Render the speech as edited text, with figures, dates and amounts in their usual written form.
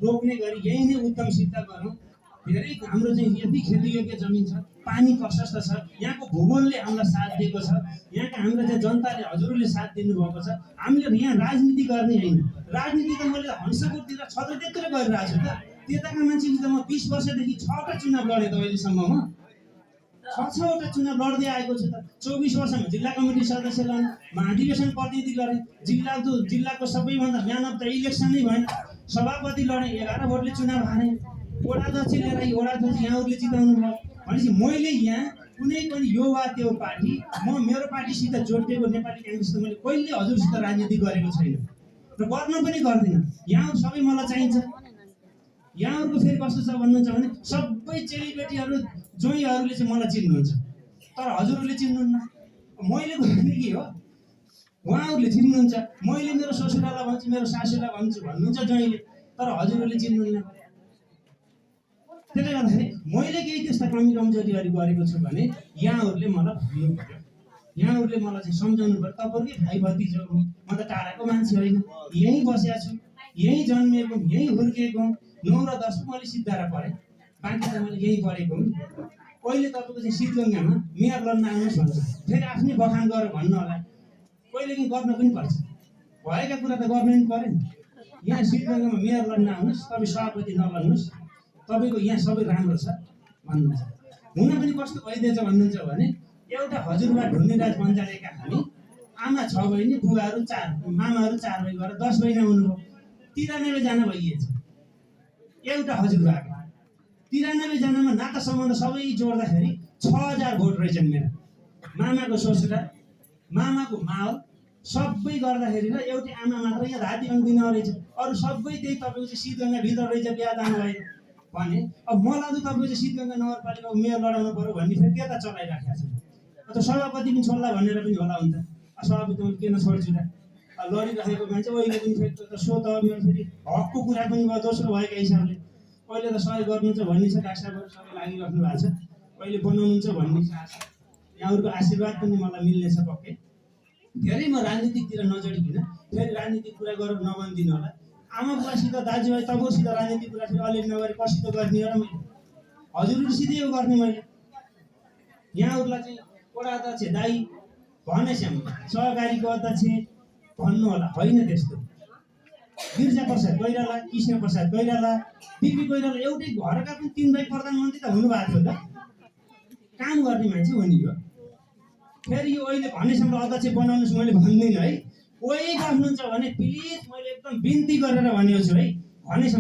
रोप्ने गरी यही नै उत्तम सिद्ध गरौँ। धेरै हाम्रो चाहिँ यति खेतीयोग्य जमिन छ, पानी प्रशस्त छ, यहाँको भूगोलले हामीलाई साथ दिएको छ, यहाँका हाम्रो चाहिँ जनताले हजुरहरूले साथ दिनुभएको छ। हामीले यहाँ राजनीति गर्ने होइन, राजनीति त मैले हंसपुरतिर छत्रतिर गरिरहेको छु त। त्यताका मान्छेले त म 20 वर्षदेखि 6वटा चुनाव लडेँ त अहिलेसम्ममा, 6वटा चुनाव लड्दै आएको छु त। 24 वर्षमा जिल्ला कमिटी सदस्य लडेँ, महाधिवेशन प्रतिनिधि लडेँ, जिल्लाको सबैभन्दा म्यान अफ द इलेक्सन नै भएन, सभापति लडेँ, 11 भोटले चुनाव हारेँ, वडा अध्यक्ष लिएर वडा अध्यक्ष यहाँहरूले जिताउनु भयो। भनेपछि मैले यहाँ कुनै पनि यो वा त्यो पार्टी, मेरो पार्टीसित जोडिएको नेपाली काङ्ग्रेसले मैले कहिले हजुरसित राजनीति गरेको छैन र गर्न पनि गर्दिनँ। यहाँहरू सबै मलाई चाहिन्छ। यहाँहरूको फेरि कस्तो छ भन्नुहुन्छ भने सबै चेलीबेटीहरू जोइहरूले चाहिँ मलाई चिन्नुहुन्छ, तर हजुरहरूले चिन्नुहुन्न। मैले गर्ने के हो, उहाँहरूले चिन्नुहुन्छ। मैले मेरो ससुरालाई भन्छु, मेरो सासूलाई भन्छु भन्नुहुन्छ जोइले, तर हजुरहरूले चिन्नुहुन्न। त्यसले गर्दाखेरि मैले केही त्यस्ता कमी कमजोरीहरू गरेको छु भने यहाँहरूले मलाई भन्नु पर्यो, यहाँहरूले मलाई चाहिँ सम्झाउनु पर्यो। तपाईँहरूकै भाइ भतिजो हो, म त टाढाको मान्छे होइन, यहीँ बसेको छु, यहीँ जन्मिएको, यहीँ हुर्किएको, 9 र 10 मैले सिद्धारा पढेँ, बाँकी त मैले यहीँ पढेको हुँ। कहिले तपाईँको चाहिँ शीतगङ्गामा मेयर लड्न आउनुहोस् भन्छ, फेरि आफ्नै बखान गरेर भन्नु होला, कहिलेकाहीँ गर्न पनि पर्छ, भएका कुरा त गर्नु पनि पऱ्यो नि। यहाँ शीतगङ्गामा मेयर लड्न आउनुहोस्, तपाईँ सभापति नबन्नुहोस्, तपाईँको यहाँ सबै राम्रो छ भन्नुहुन्छ। हुन पनि कस्तो भइदिएछ भन्नुहुन्छ भने एउटा हजुरबा ढुन्नेराज बन्जारेका हामी, आमा 6 बहिनी, बुबाहरू 4, मामाहरू 4 भई गरेर 10 बहिनी आउनुभयो, 93 जना भइएछ एउटा हजुरबाको। 93 जनामा नाता सम्बन्ध सबै जोड्दाखेरि 6000 भोट रहेछन् मेरो। मामाको ससुरा, मामाको मावल सबै गर्दाखेरि र एउटै आमा मात्र यहाँ राति दिन रहेछ, अरू सबै त्यही तपाईँको चाहिँ शीतगङ्गा भित्र रहेछ, बिहा दान भएन भने अब मलाई त तपाईँको चाहिँ शीतगङ्गा नगरपालिकाको मेयर लडाउनु पऱ्यो भन्ने फेरि त्यता चलाइराखेको छ। अन्त सभापति पनि छोड्ला भनेर पनि होला हुन्छ, सभापति मैले किन छोड्छु र, लडिरहेको मान्छे अहिले पनि फेरि त सो त मेरो फेरि हकको कुरा पनि भयो। दोस्रो भएको हिसाबले अहिले त सहयोग गर्नुहुन्छ भन्ने छ, डाक्टरहरू सबै लागिराख्नु भएको छ, कहिले बनाउनुहुन्छ भन्ने छ आशा। यहाँहरूको आशीर्वाद पनि मलाई मिल्नेछ पक्कै। धेरै म राजनीतिकतिर नजडिकन फेरि राजनीतिक कुरा गरेर नभनिदिनु होला। आमा बुवासित, दाजुभाइ तपाईँसित राजनीतिक कुरा फेरि अलिअलि नगरी कसित गर्ने हो र मैले हजुरहरूसितै यो गर्ने। मैले यहाँहरूलाई चाहिँ वडा अध्यक्ष दाई भनेछौँ, सहकारीको अध्यक्ष भन्नु होला, होइन त्यस्तो। गिरिजा प्रसाद कोइराला, कृष्ण प्रसाद कोइराला, बिपी कोइराला एउटै घरका पनि 3 भाइ प्रधानमन्त्री त हुनुभएको थियो त, काम गर्ने मान्छे हो नि यो। फेरि यो अहिले भनेसम्म अध्यक्ष बनाउनुहोस् मैले भन्दिनँ है, कोही गर्नुहुन्छ भने प्लिज मैले एकदम बिन्ती गरेर भनेको छु है, भनेसम्म